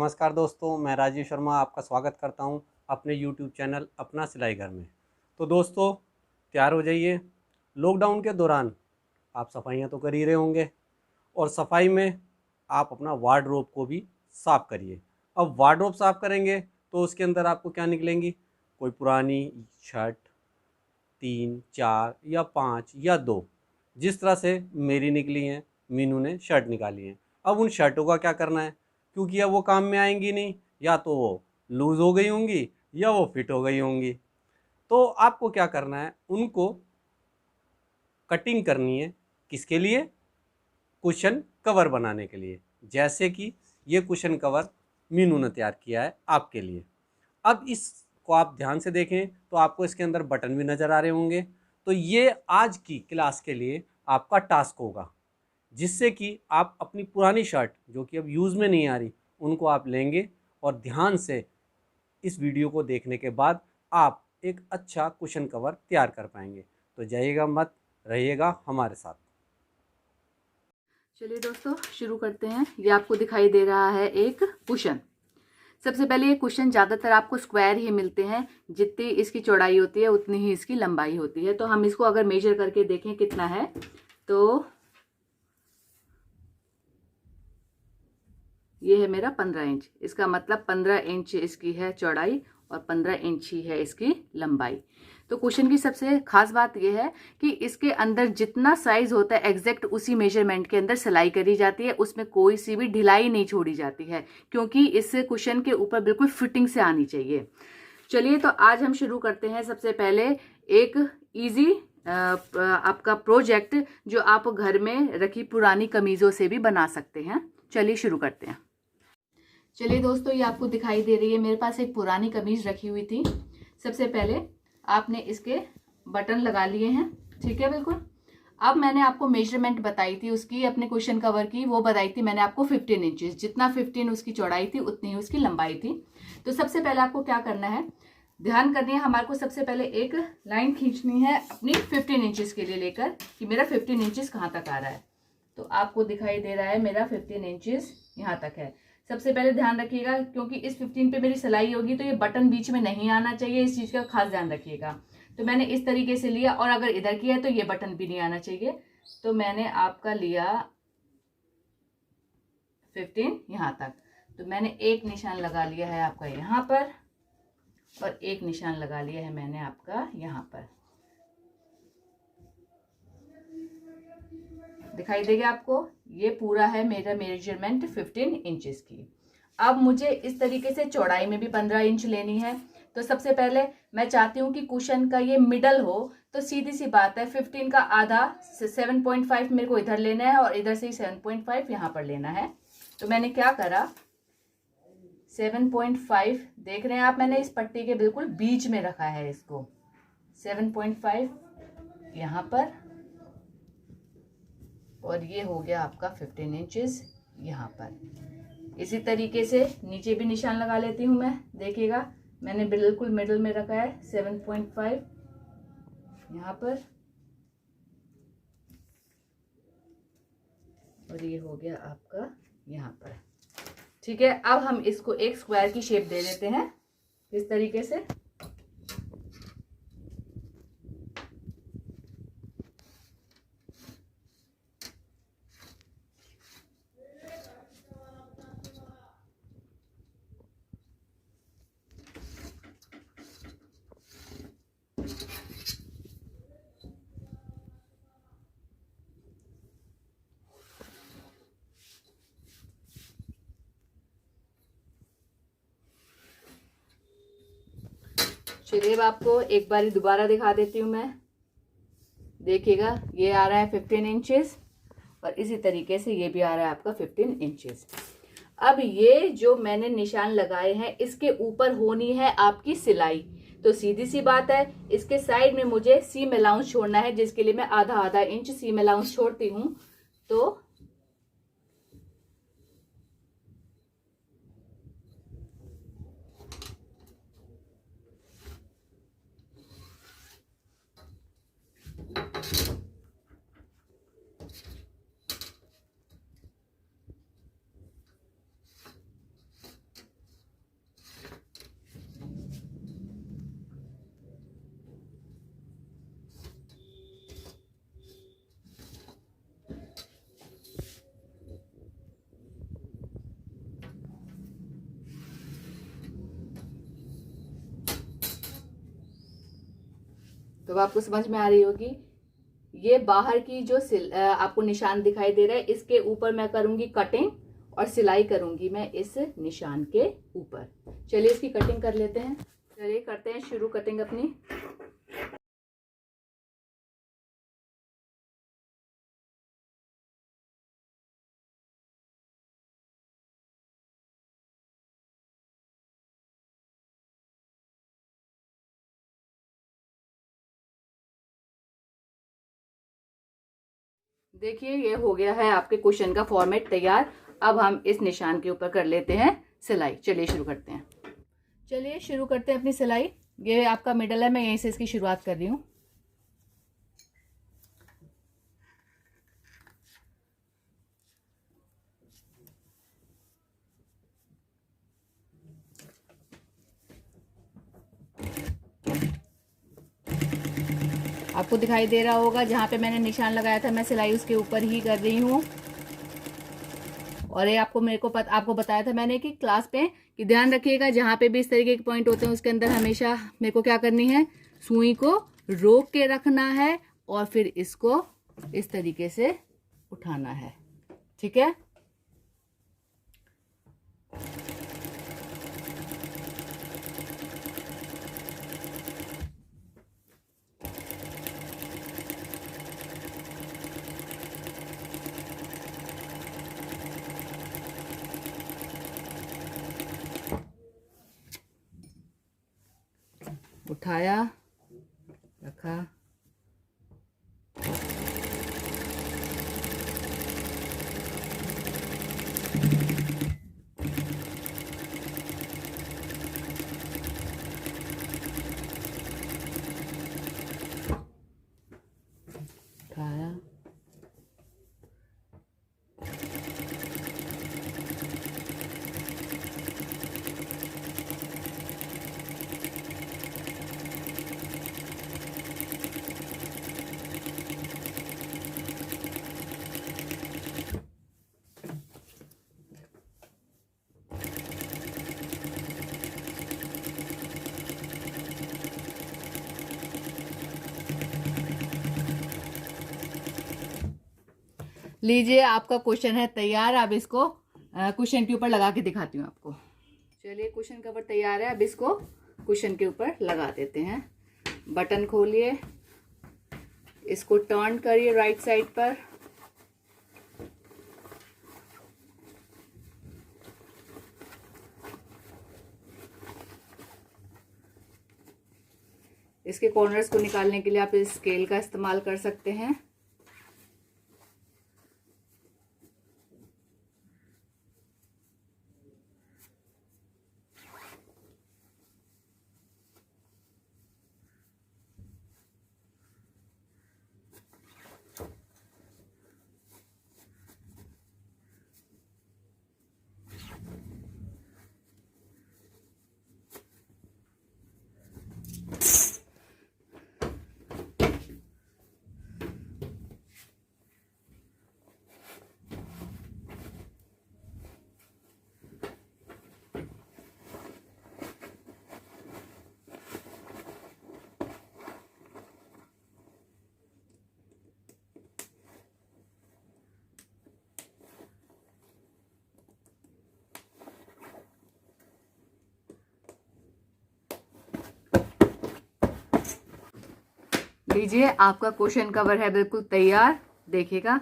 नमस्कार दोस्तों, मैं राजीव शर्मा आपका स्वागत करता हूं अपने YouTube चैनल अपना सिलाई घर में। तो दोस्तों, तैयार हो जाइए। लॉकडाउन के दौरान आप सफाइयां तो कर ही रहे होंगे और सफाई में आप अपना वार्डरोब को भी साफ़ करिए। अब वार्डरोब साफ़ करेंगे तो उसके अंदर आपको क्या निकलेंगी? कोई पुरानी शर्ट 3, 4 या 5 या 2, जिस तरह से मेरी निकली हैं, मीनू ने शर्ट निकाली हैं। अब उन शर्टों का क्या करना है? क्योंकि अब वो काम में आएंगी नहीं, या तो वो लूज़ हो गई होंगी या वो फिट हो गई होंगी। तो आपको क्या करना है? उनको कटिंग करनी है। किसके लिए? कुशन कवर बनाने के लिए। जैसे कि ये कुशन कवर मीनू ने तैयार किया है आपके लिए। अब इसको आप ध्यान से देखें तो आपको इसके अंदर बटन भी नज़र आ रहे होंगे। तो ये आज की क्लास के लिए आपका टास्क होगा, जिससे कि आप अपनी पुरानी शर्ट जो कि अब यूज़ में नहीं आ रही, उनको आप लेंगे और ध्यान से इस वीडियो को देखने के बाद आप एक अच्छा कुशन कवर तैयार कर पाएंगे। तो जाइएगा मत, रहिएगा हमारे साथ। चलिए दोस्तों शुरू करते हैं। ये आपको दिखाई दे रहा है एक कुशन। सबसे पहले ये कुशन ज़्यादातर आपको स्क्वायर ही मिलते हैं। जितनी इसकी चौड़ाई होती है उतनी ही इसकी लंबाई होती है। तो हम इसको अगर मेजर करके देखें कितना है, तो ये है मेरा 15 इंच। इसका मतलब 15 इंच इसकी है चौड़ाई और 15 इंच ही है इसकी लंबाई। तो कुशन की सबसे खास बात यह है कि इसके अंदर जितना साइज होता है एग्जैक्ट उसी मेजरमेंट के अंदर सिलाई करी जाती है। उसमें कोई सी भी ढिलाई नहीं छोड़ी जाती है, क्योंकि इस कुशन के ऊपर बिल्कुल फिटिंग से आनी चाहिए। चलिए तो आज हम शुरू करते हैं। सबसे पहले एक इजी आपका प्रोजेक्ट जो आप घर में रखी पुरानी कमीजों से भी बना सकते हैं। चलिए शुरू करते हैं। चलिए दोस्तों, ये आपको दिखाई दे रही है, मेरे पास एक पुरानी कमीज रखी हुई थी। सबसे पहले आपने इसके बटन लगा लिए हैं, ठीक है बिल्कुल। अब मैंने आपको मेजरमेंट बताई थी उसकी, अपने कुशन कवर की, वो बताई थी मैंने आपको 15 इंचेस। जितना 15 उसकी चौड़ाई थी उतनी ही उसकी लंबाई थी। तो सबसे पहले आपको क्या करना है, ध्यान करनी है हमारे को। सबसे पहले एक लाइन खींचनी है अपनी 15 इंचेस के लिए लेकर कि मेरा 15 इंचेस कहाँ तक आ रहा है। तो आपको दिखाई दे रहा है मेरा 15 इंचेस यहाँ तक है। सबसे पहले ध्यान रखिएगा, क्योंकि इस 15 पे मेरी सिलाई होगी तो ये बटन बीच में नहीं आना चाहिए, इस चीज का खास ध्यान रखिएगा। तो मैंने इस तरीके से लिया, और अगर इधर किया है तो ये बटन भी नहीं आना चाहिए। तो मैंने आपका लिया 15 यहाँ तक। तो मैंने एक निशान लगा लिया है आपका यहाँ पर, और एक निशान लगा लिया है मैंने आपका यहाँ पर। दिखाई देगा आपको, ये पूरा है मेरा मेजरमेंट 15 इंचेस की। अब मुझे इस तरीके से चौड़ाई में भी 15 इंच लेनी है। तो सबसे पहले मैं चाहती हूँ कि कुशन का ये मिडल हो। तो सीधी सी बात है, 15 का आधा 7.5 मेरे को इधर लेना है, और इधर से ही 7.5 यहाँ पर लेना है। तो मैंने क्या करा, 7.5 देख रहे हैं आप, मैंने इस पट्टी के बिल्कुल बीच में रखा है इसको। 7.5 यहाँ पर, और ये हो गया आपका 15 इंचेस यहाँ पर। इसी तरीके से नीचे भी निशान लगा लेती हूँ मैं। देखिएगा मैंने बिल्कुल मिडल में रखा है 7.5 यहाँ पर, और ये हो गया आपका यहाँ पर। ठीक है, अब हम इसको एक स्क्वायर की शेप दे देते हैं इस तरीके से। चलिए अब आपको एक बार दोबारा दिखा देती हूँ मैं। देखिएगा ये आ रहा है 15 इंचेस, और इसी तरीके से ये भी आ रहा है आपका 15 इंचेस। अब ये जो मैंने निशान लगाए हैं इसके ऊपर होनी है आपकी सिलाई। तो सीधी सी बात है, इसके साइड में मुझे सीम अलाउंस छोड़ना है, जिसके लिए मैं आधा आधा इंच सीम अलाउंस छोड़ती हूँ। तो अब आपको समझ में आ रही होगी। ये बाहर की जो आपको निशान दिखाई दे रहा है, इसके ऊपर मैं करूंगी कटिंग और सिलाई करूंगी मैं इस निशान के ऊपर। चलिए इसकी कटिंग कर लेते हैं। चलिए करते हैं शुरू कटिंग अपनी। देखिए ये हो गया है आपके क्वेश्चन का फॉर्मेट तैयार। अब हम इस निशान के ऊपर कर लेते हैं सिलाई। चलिए शुरू करते हैं। चलिए शुरू करते हैं अपनी सिलाई। ये आपका मिडल है, मैं यहीं से इसकी शुरुआत कर रही हूँ। आपको दिखाई दे रहा होगा जहाँ पे मैंने निशान लगाया था मैं सिलाई उसके ऊपर ही कर रही हूँ। और ये आपको बताया था मैंने कि क्लास पे कि ध्यान रखिएगा जहाँ पे भी इस तरीके के पॉइंट होते हैं उसके अंदर हमेशा मेरे को क्या करनी है, सुई को रोक के रखना है और फिर इसको इस तरीके से उठाना है। ठीक है। उठाया, रखा, उठाया, लीजिए आपका क्वेश्चन है तैयार। अब इसको क्वेश्चन के ऊपर लगा के दिखाती हूँ आपको। चलिए क्वेश्चन कवर तैयार है। अब इसको क्वेश्चन के ऊपर लगा देते हैं। बटन खोलिए, इसको टर्न करिए राइट साइड पर। इसके कॉर्नर्स को निकालने के लिए आप इस स्केल का इस्तेमाल कर सकते हैं। लीजिए आपका क्वेश्चन कवर है बिल्कुल तैयार। देखिएगा।